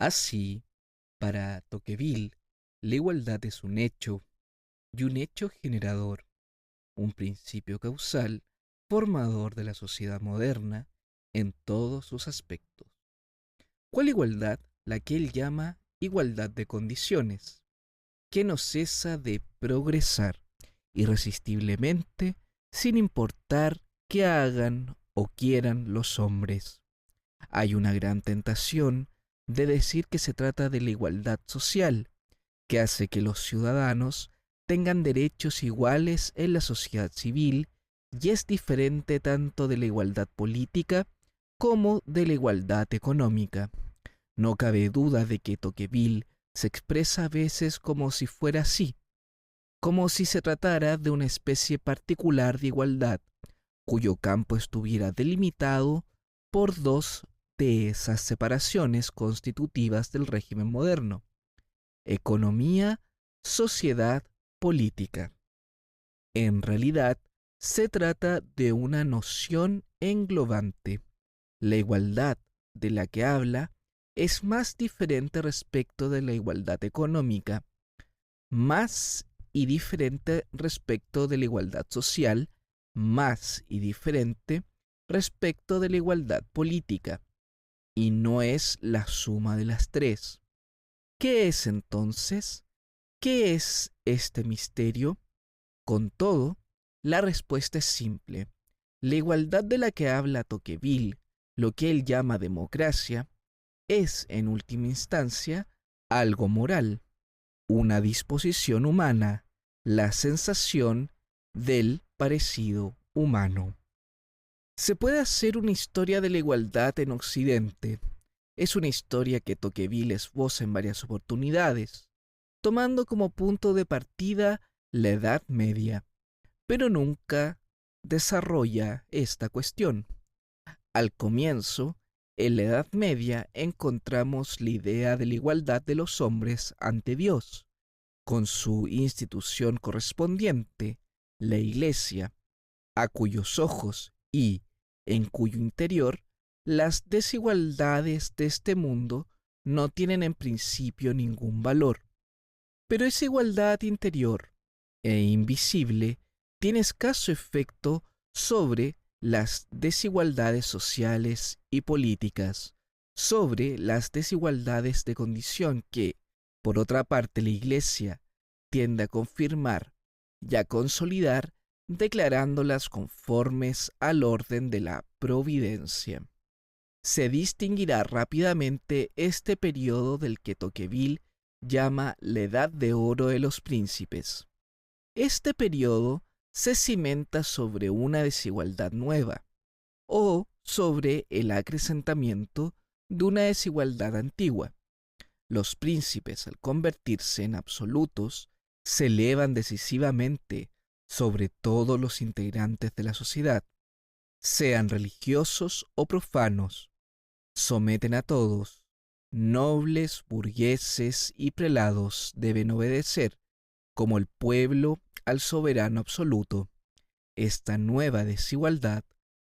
Así, para Tocqueville, la igualdad es un hecho, y un hecho generador, un principio causal, formador de la sociedad moderna en todos sus aspectos. ¿Cuál igualdad? La que él llama igualdad de condiciones, que no cesa de progresar irresistiblemente sin importar qué hagan o quieran los hombres. Hay una gran tentación de decir que se trata de la igualdad social, que hace que los ciudadanos tengan derechos iguales en la sociedad civil y es diferente tanto de la igualdad política como de la igualdad económica. No cabe duda de que Tocqueville se expresa a veces como si fuera así, como si se tratara de una especie particular de igualdad, cuyo campo estuviera delimitado por dos de esas separaciones constitutivas del régimen moderno: economía, sociedad, política. En realidad, se trata de una noción englobante. La igualdad de la que habla es más diferente respecto de la igualdad económica, más y diferente respecto de la igualdad social, más y diferente respecto de la igualdad política, y no es la suma de las tres. ¿Qué es entonces? ¿Qué es este misterio? Con todo, la respuesta es simple. La igualdad de la que habla Tocqueville, lo que él llama democracia, es, en última instancia, algo moral, una disposición humana, la sensación del parecido humano. Se puede hacer una historia de la igualdad en Occidente. Es una historia que Tocqueville esboza en varias oportunidades, tomando como punto de partida la Edad Media, pero nunca desarrolla esta cuestión. Al comienzo, en la Edad Media encontramos la idea de la igualdad de los hombres ante Dios, con su institución correspondiente, la Iglesia, a cuyos ojos y en cuyo interior las desigualdades de este mundo no tienen en principio ningún valor. Pero esa igualdad interior e invisible tiene escaso efecto sobre las desigualdades sociales y políticas, sobre las desigualdades de condición que, por otra parte, la Iglesia tiende a confirmar y a consolidar, declarándolas conformes al orden de la providencia. Se distinguirá rápidamente este periodo del que Tocqueville llama la Edad de Oro de los Príncipes. Este periodo se cimenta sobre una desigualdad nueva, o sobre el acrecentamiento de una desigualdad antigua. Los príncipes, al convertirse en absolutos, se elevan decisivamente sobre todos los integrantes de la sociedad, sean religiosos o profanos. Someten a todos. Nobles, burgueses y prelados deben obedecer, como el pueblo, al soberano absoluto. Esta nueva desigualdad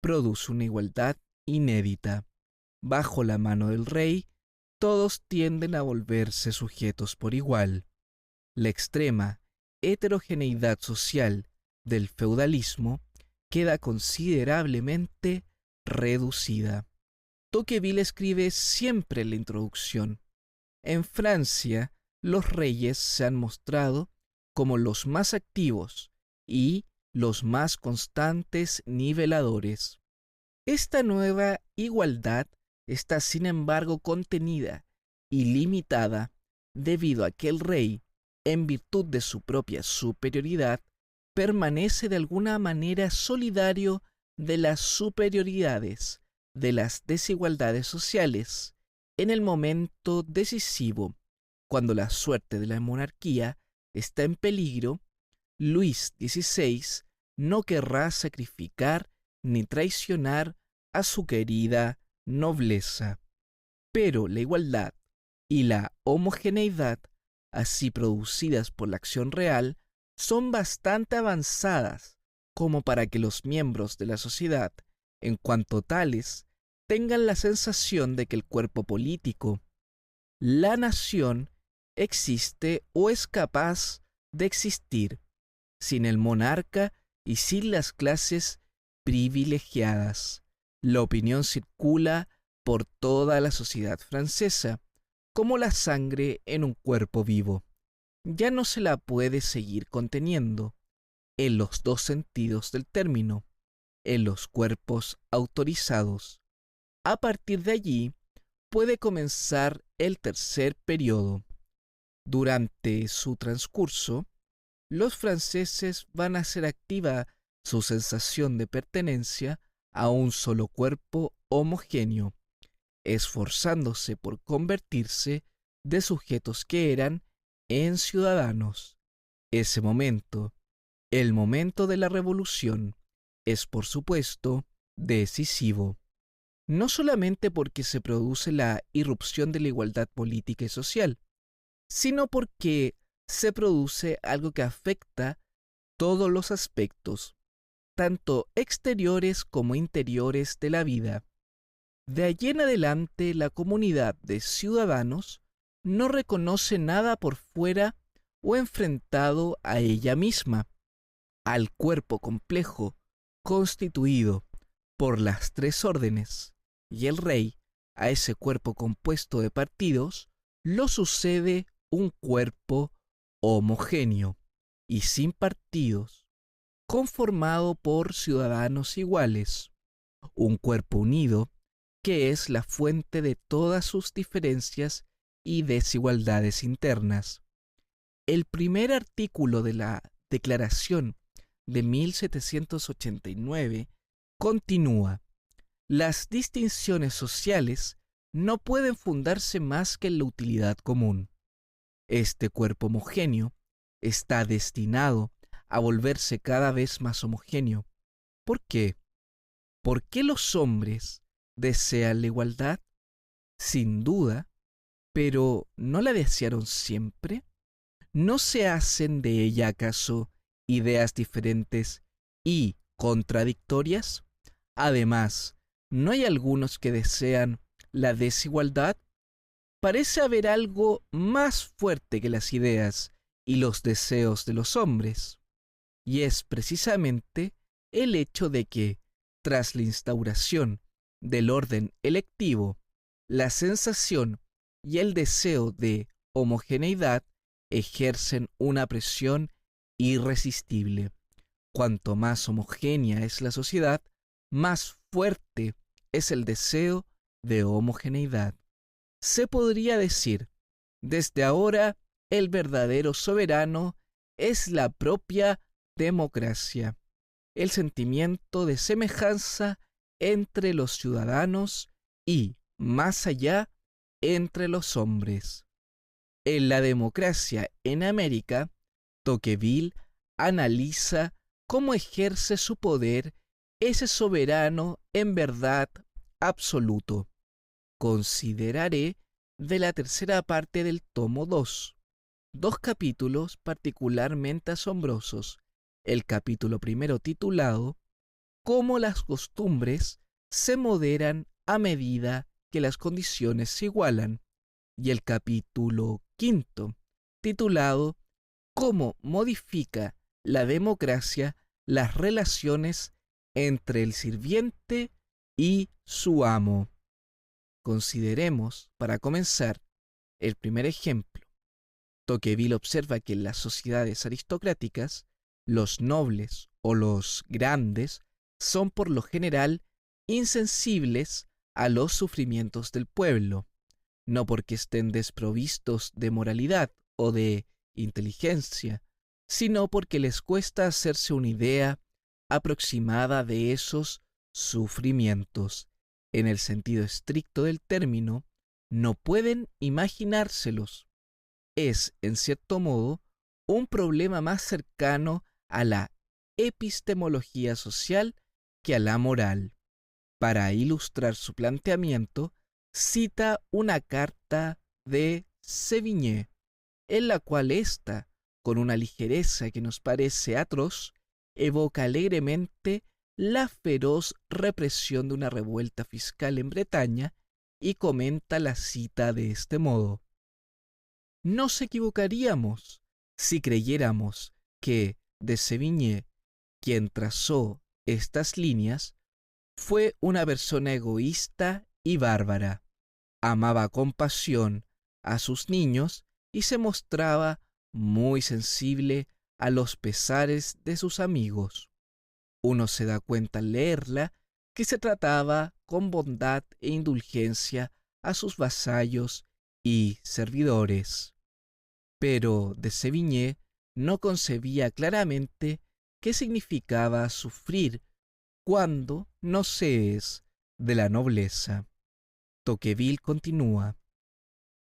produce una igualdad inédita. Bajo la mano del rey, todos tienden a volverse sujetos por igual. La extrema heterogeneidad social del feudalismo queda considerablemente reducida. Tocqueville escribe siempre en la introducción: en Francia, los reyes se han mostrado como los más activos y los más constantes niveladores. Esta nueva igualdad está, sin embargo, contenida y limitada debido a que el rey, en virtud de su propia superioridad, permanece de alguna manera solidario de las superioridades, de las desigualdades sociales, en el momento decisivo, cuando la suerte de la monarquía está en peligro. Luis XVI no querrá sacrificar ni traicionar a su querida nobleza. Pero la igualdad y la homogeneidad, así producidas por la acción real, son bastante avanzadas como para que los miembros de la sociedad, en cuanto tales, tengan la sensación de que el cuerpo político, la nación existe o es capaz de existir sin el monarca y sin las clases privilegiadas. La opinión circula por toda la sociedad francesa, como la sangre en un cuerpo vivo. Ya no se la puede seguir conteniendo, en los dos sentidos del término, en los cuerpos autorizados. A partir de allí puede comenzar el tercer periodo. Durante su transcurso, los franceses van a hacer activa su sensación de pertenencia a un solo cuerpo homogéneo, esforzándose por convertirse de sujetos que eran en ciudadanos. Ese momento, el momento de la revolución, es por supuesto decisivo, no solamente porque se produce la irrupción de la igualdad política y social, sino porque se produce algo que afecta todos los aspectos, tanto exteriores como interiores de la vida. De allí en adelante, la comunidad de ciudadanos no reconoce nada por fuera o enfrentado a ella misma, al cuerpo complejo constituido por las tres órdenes, y el rey, a ese cuerpo compuesto de partidos, lo sucede un cuerpo homogéneo y sin partidos, conformado por ciudadanos iguales, un cuerpo unido que es la fuente de todas sus diferencias y desigualdades internas. El primer artículo de la Declaración de 1789 continúa: las distinciones sociales no pueden fundarse más que en la utilidad común. Este cuerpo homogéneo está destinado a volverse cada vez más homogéneo. ¿Por qué? ¿Por qué los hombres desean la igualdad? Sin duda, pero ¿no la desearon siempre? ¿No se hacen de ella acaso ideas diferentes y contradictorias? Además, ¿no hay algunos que desean la desigualdad? Parece haber algo más fuerte que las ideas y los deseos de los hombres, y es precisamente el hecho de que, tras la instauración del orden electivo, la sensación y el deseo de homogeneidad ejercen una presión irresistible. Cuanto más homogénea es la sociedad, más fuerte es el deseo de homogeneidad. Se podría decir, desde ahora el verdadero soberano es la propia democracia, el sentimiento de semejanza entre los ciudadanos y, más allá, entre los hombres. En la democracia en América, Tocqueville analiza cómo ejerce su poder ese soberano en verdad absoluto. Consideraré de la tercera parte del tomo 2, dos capítulos particularmente asombrosos. El capítulo primero titulado Cómo las costumbres se moderan a medida que las condiciones se igualan, y el capítulo quinto titulado Cómo modifica la democracia las relaciones entre el sirviente y su amo. Consideremos, para comenzar, el primer ejemplo. Tocqueville observa que en las sociedades aristocráticas, los nobles o los grandes son por lo general insensibles a los sufrimientos del pueblo, no porque estén desprovistos de moralidad o de inteligencia, sino porque les cuesta hacerse una idea aproximada de esos sufrimientos. En el sentido estricto del término, no pueden imaginárselos. Es, en cierto modo, un problema más cercano a la epistemología social que a la moral. Para ilustrar su planteamiento, cita una carta de Sévigné, en la cual ésta, con una ligereza que nos parece atroz, evoca alegremente la feroz represión de una revuelta fiscal en Bretaña y comenta la cita de este modo: Nos equivocaríamos si creyéramos que de Sévigné, quien trazó estas líneas, fue una persona egoísta y bárbara. Amaba con pasión a sus niños y se mostraba muy sensible a los pesares de sus amigos. Uno se da cuenta al leerla que se trataba con bondad e indulgencia a sus vasallos y servidores. Pero de Sévigné no concebía claramente qué significaba sufrir cuando no se es de la nobleza. Tocqueville continúa: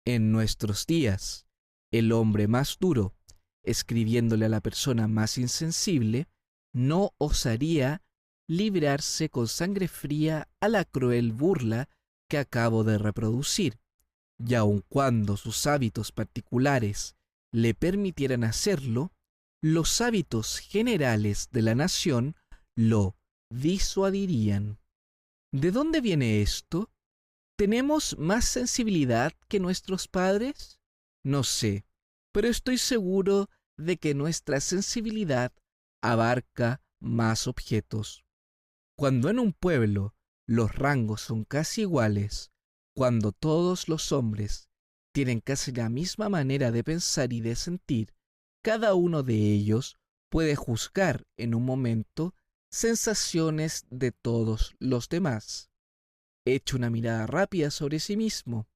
en nuestros días, el hombre más duro, escribiéndole a la persona más insensible, no osaría librarse con sangre fría a la cruel burla que acabo de reproducir, y aun cuando sus hábitos particulares le permitieran hacerlo, los hábitos generales de la nación lo disuadirían. ¿De dónde viene esto? ¿Tenemos más sensibilidad que nuestros padres? No sé, pero estoy seguro de que nuestra sensibilidad abarca más objetos. Cuando en un pueblo los rangos son casi iguales, cuando todos los hombres tienen casi la misma manera de pensar y de sentir, cada uno de ellos puede juzgar en un momento sensaciones de todos los demás. Echa una mirada rápida sobre sí mismo.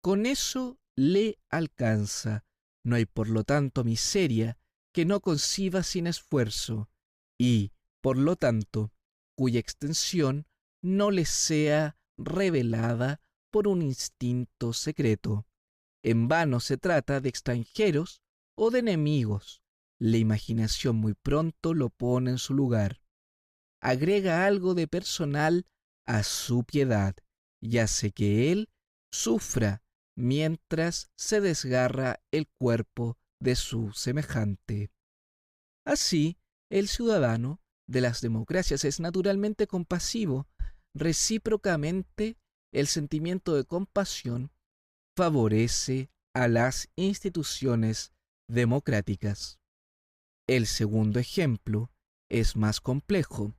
Con eso le alcanza. No hay por lo tanto miseria que no conciba sin esfuerzo y, por lo tanto, cuya extensión no le sea revelada por un instinto secreto. En vano se trata de extranjeros o de enemigos. La imaginación muy pronto lo pone en su lugar. Agrega algo de personal a su piedad y hace que él sufra mientras se desgarra el cuerpo de su semejante. Así, el ciudadano de las democracias es naturalmente compasivo. Recíprocamente, el sentimiento de compasión favorece a las instituciones democráticas. El segundo ejemplo es más complejo.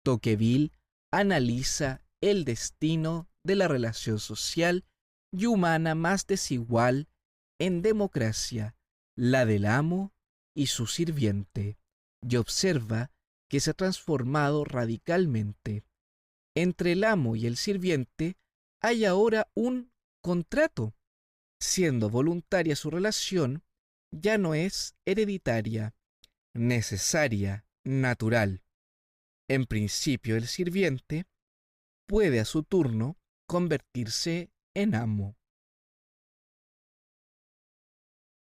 Tocqueville analiza el destino de la relación social y humana más desigual en democracia, la del amo y su sirviente, y observa que se ha transformado radicalmente. Entre el amo y el sirviente hay ahora un contrato. Siendo voluntaria su relación, ya no es hereditaria, necesaria, natural. En principio, el sirviente puede a su turno convertirse en amo.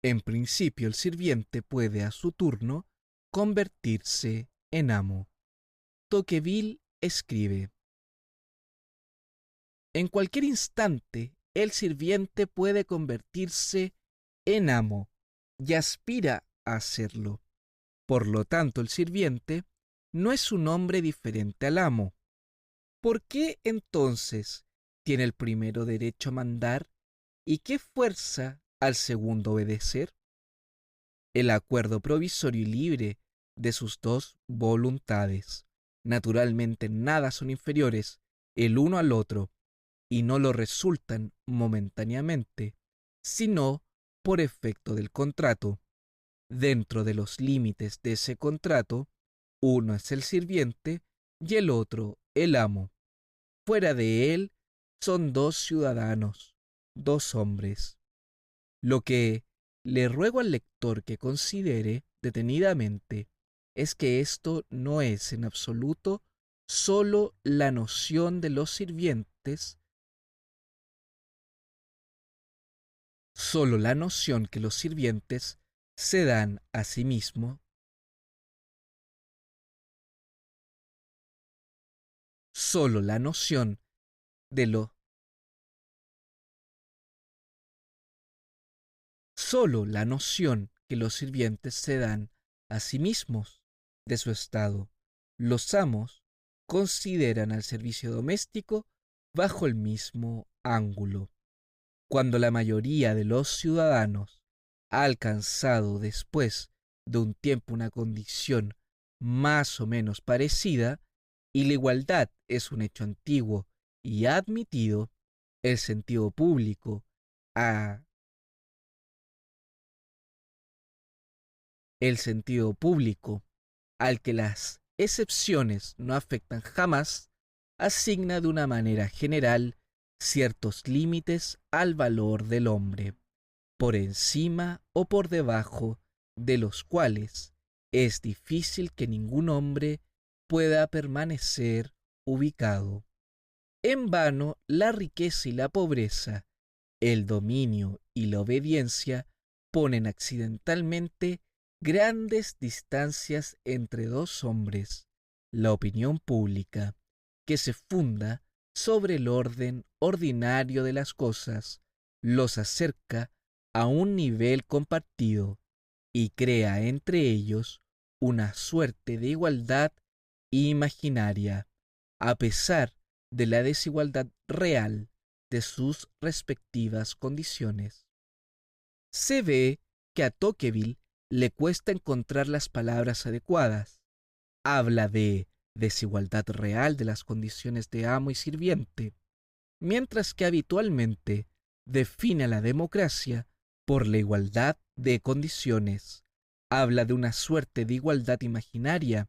En principio, el sirviente puede a su turno convertirse en amo. Tocqueville escribe: en cualquier instante, el sirviente puede convertirse en amo y aspira a hacerlo. Por lo tanto, el sirviente no es un hombre diferente al amo. ¿Por qué entonces tiene el primero derecho a mandar y qué fuerza al segundo obedecer? El acuerdo provisorio y libre de sus dos voluntades. Naturalmente nada son inferiores el uno al otro y no lo resultan momentáneamente, sino por efecto del contrato. Dentro de los límites de ese contrato, uno es el sirviente y el otro el amo. Fuera de él son dos ciudadanos, dos hombres. Lo que le ruego al lector que considere detenidamente es que esto no es en absoluto sólo la noción de los sirvientes, sólo la noción que los sirvientes se dan a sí mismos, sólo la noción de lo sólo la noción que los sirvientes se dan a sí mismos de su estado. Los amos consideran al servicio doméstico bajo el mismo ángulo. Cuando la mayoría de los ciudadanos ha alcanzado después de un tiempo una condición más o menos parecida, y la igualdad es un hecho antiguo y admitido, el sentido público ha el sentido público, al que las excepciones no afectan jamás, asigna de una manera general ciertos límites al valor del hombre, por encima o por debajo de los cuales es difícil que ningún hombre pueda permanecer ubicado. En vano la riqueza y la pobreza, el dominio y la obediencia ponen accidentalmente grandes distancias entre dos hombres. La opinión pública, que se funda sobre el orden ordinario de las cosas, los acerca a un nivel compartido y crea entre ellos una suerte de igualdad imaginaria, a pesar de la desigualdad real de sus respectivas condiciones. Se ve que a Tocqueville le cuesta encontrar las palabras adecuadas. Habla de desigualdad real de las condiciones de amo y sirviente, mientras que habitualmente define a la democracia por la igualdad de condiciones. Habla de una suerte de igualdad imaginaria,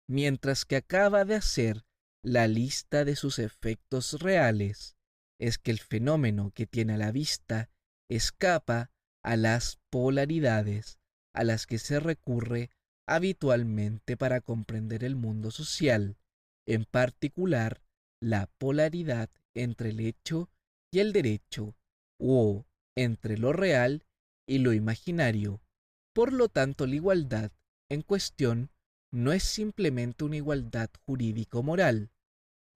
mientras que acaba de hacer la lista de sus efectos reales. Es que el fenómeno que tiene a la vista escapa a las polaridades a las que se recurre habitualmente para comprender el mundo social, en particular la polaridad entre el hecho y el derecho, o entre lo real y lo imaginario. Por lo tanto, la igualdad en cuestión no es simplemente una igualdad jurídico-moral,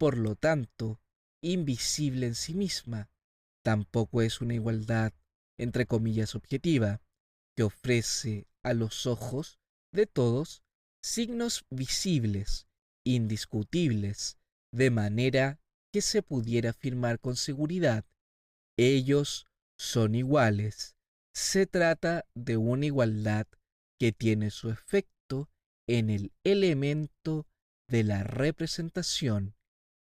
por lo tanto, invisible en sí misma. Tampoco es una igualdad, entre comillas, objetiva, que ofrece a los ojos de todos signos visibles, indiscutibles, de manera que se pudiera afirmar con seguridad: ellos son iguales. Se trata de una igualdad que tiene su efecto en el elemento de la representación,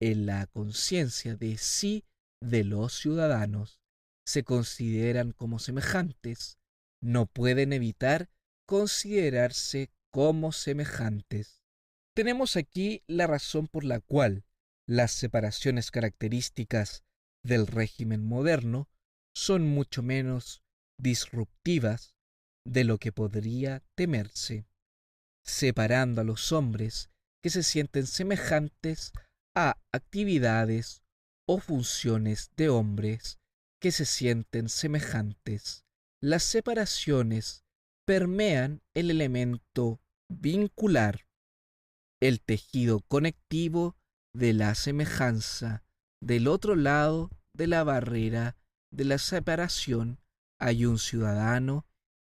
en la conciencia de sí de los ciudadanos. Se consideran como semejantes, no pueden evitar considerarse como semejantes. Tenemos aquí la razón por la cual las separaciones características del régimen moderno son mucho menos disruptivas de lo que podría temerse, separando a los hombres que se sienten semejantes a actividades o funciones de hombres que se sienten semejantes. Las separaciones permean el elemento vincular, el tejido conectivo de la semejanza. Del otro lado de la barrera de la separación hay un ciudadano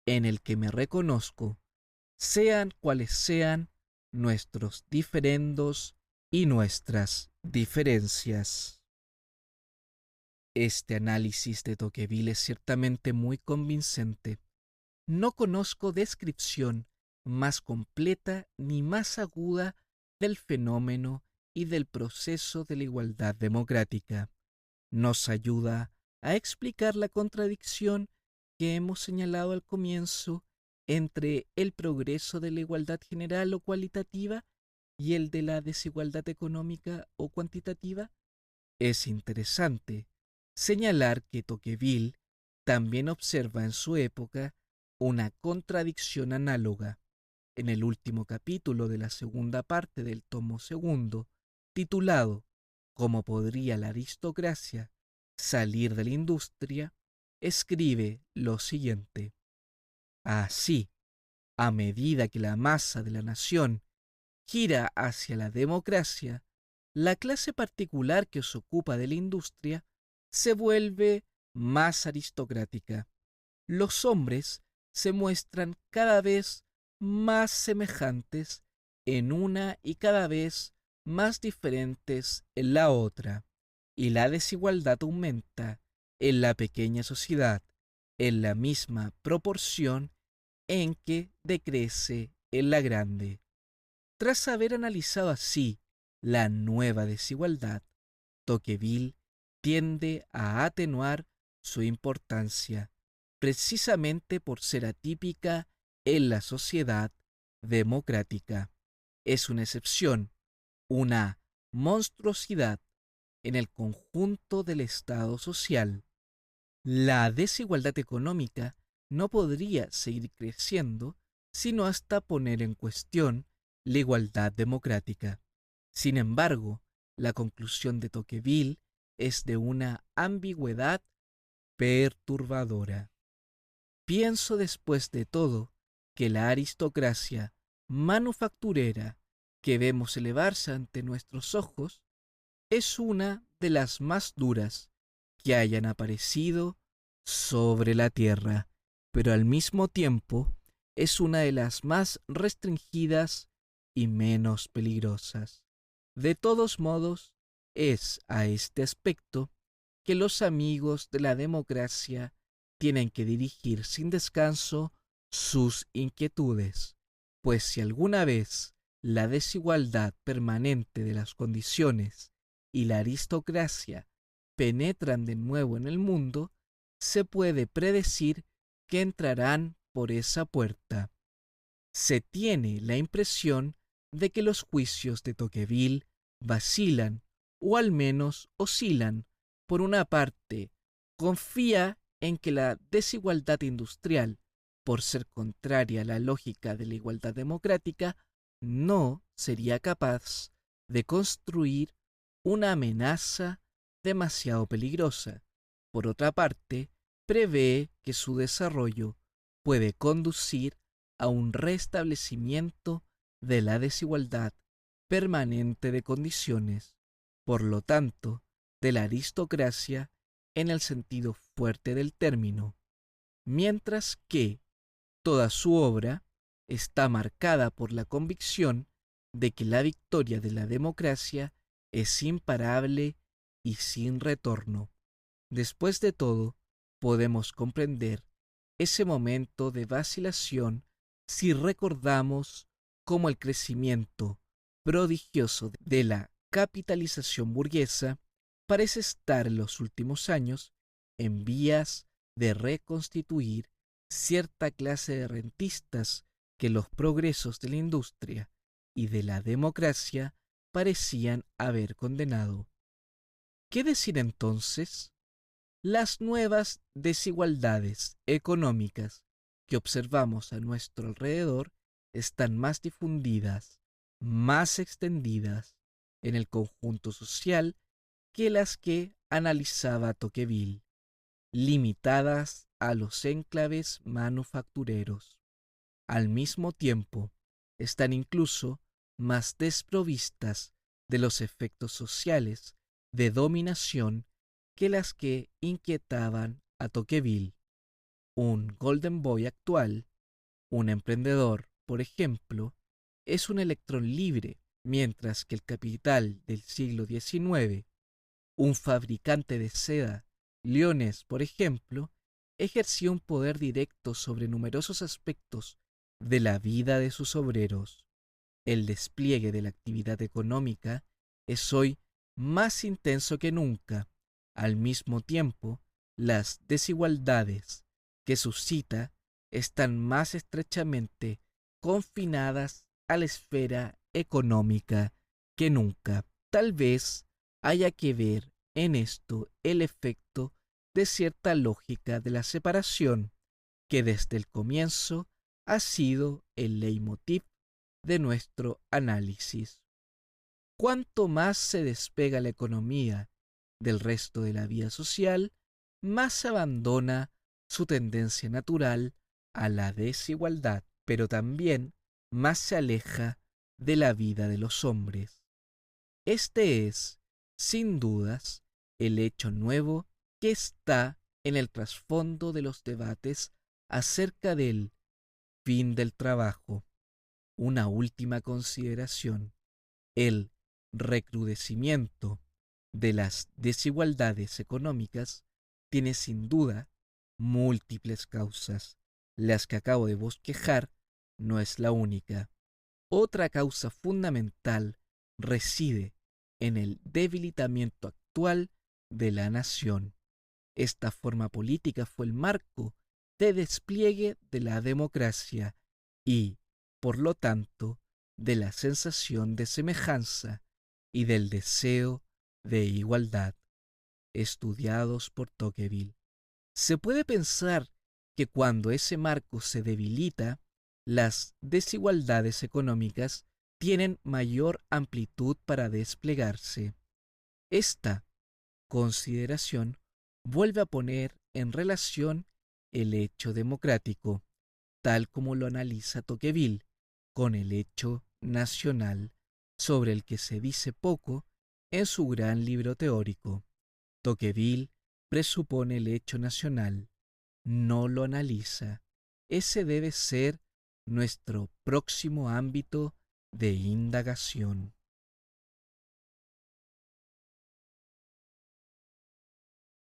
en el que me reconozco, sean cuales sean nuestros diferendos y nuestras diferencias. Este análisis de Tocqueville es ciertamente muy convincente. No conozco descripción más completa ni más aguda del fenómeno y del proceso de la igualdad democrática. Nos ayuda a explicar la contradicción que hemos señalado al comienzo entre el progreso de la igualdad general o cualitativa y el de la desigualdad económica o cuantitativa. Es interesante señalar que Tocqueville también observa en su época una contradicción análoga. En el último capítulo de la segunda parte del tomo segundo, titulado ¿Cómo podría la aristocracia salir de la industria?, escribe lo siguiente: así, a medida que la masa de la nación gira hacia la democracia, la clase particular que se ocupa de la industria se vuelve más aristocrática. Los hombres se muestran cada vez más semejantes en una y cada vez más diferentes en la otra, y la desigualdad aumenta en la pequeña sociedad. en la misma proporción en que decrece en la grande. Tras haber analizado así la nueva desigualdad, Tocqueville tiende a atenuar su importancia, precisamente por ser atípica en la sociedad democrática. Es una excepción, una monstruosidad en el conjunto del Estado social. La desigualdad económica no podría seguir creciendo sino hasta poner en cuestión la igualdad democrática. Sin embargo, la conclusión de Tocqueville es de una ambigüedad perturbadora. Pienso después de todo que la aristocracia manufacturera que vemos elevarse ante nuestros ojos es una de las más duras que hayan aparecido sobre la tierra, pero al mismo tiempo es una de las más restringidas y menos peligrosas. De todos modos, es a este aspecto que los amigos de la democracia tienen que dirigir sin descanso sus inquietudes, pues si alguna vez la desigualdad permanente de las condiciones y la aristocracia penetran de nuevo en el mundo, se puede predecir que entrarán por esa puerta. Se tiene la impresión de que los juicios de Tocqueville vacilan, o al menos oscilan. Por una parte, confía en que la desigualdad industrial, por ser contraria a la lógica de la igualdad democrática, no sería capaz de construir una amenaza demasiado peligrosa. Por otra parte, prevé que su desarrollo puede conducir a un restablecimiento de la desigualdad permanente de condiciones, por lo tanto, de la aristocracia en el sentido fuerte del término, mientras que toda su obra está marcada por la convicción de que la victoria de la democracia es imparable y sin retorno. Después de todo, podemos comprender ese momento de vacilación si recordamos cómo el crecimiento prodigioso de la capitalización burguesa parece estar en los últimos años en vías de reconstituir cierta clase de rentistas que los progresos de la industria y de la democracia parecían haber condenado. ¿Qué decir entonces? Las nuevas desigualdades económicas que observamos a nuestro alrededor están más difundidas, más extendidas en el conjunto social que las que analizaba Tocqueville, limitadas a los enclaves manufactureros. Al mismo tiempo, están incluso más desprovistas de los efectos sociales de dominación que las que inquietaban a Tocqueville. Un Golden Boy actual, un emprendedor, por ejemplo, es un electrón libre, mientras que el capital del siglo XIX, un fabricante de seda, Lyonés, por ejemplo, ejercía un poder directo sobre numerosos aspectos de la vida de sus obreros. El despliegue de la actividad económica es hoy más intenso que nunca. Al mismo tiempo, las desigualdades que suscita están más estrechamente confinadas a la esfera económica que nunca. Tal vez haya que ver en esto el efecto de cierta lógica de la separación que desde el comienzo ha sido el leitmotiv de nuestro análisis. Cuanto más se despega la economía del resto de la vida social, más se abandona su tendencia natural a la desigualdad, pero también más se aleja de la vida de los hombres. Este es, sin dudas, el hecho nuevo que está en el trasfondo de los debates acerca del fin del trabajo. Una última consideración: el recrudecimiento de las desigualdades económicas tiene sin duda múltiples causas. Las que acabo de bosquejar no es la única. Otra causa fundamental reside en el debilitamiento actual de la nación. Esta forma política fue el marco de despliegue de la democracia y, por lo tanto, de la sensación de semejanza y del deseo de igualdad, estudiados por Tocqueville. Se puede pensar que cuando ese marco se debilita, las desigualdades económicas tienen mayor amplitud para desplegarse. Esta consideración vuelve a poner en relación el hecho democrático, tal como lo analiza Tocqueville, con el hecho nacional, sobre el que se dice poco en su gran libro teórico. Tocqueville presupone el hecho nacional, no lo analiza. Ese debe ser nuestro próximo ámbito de indagación.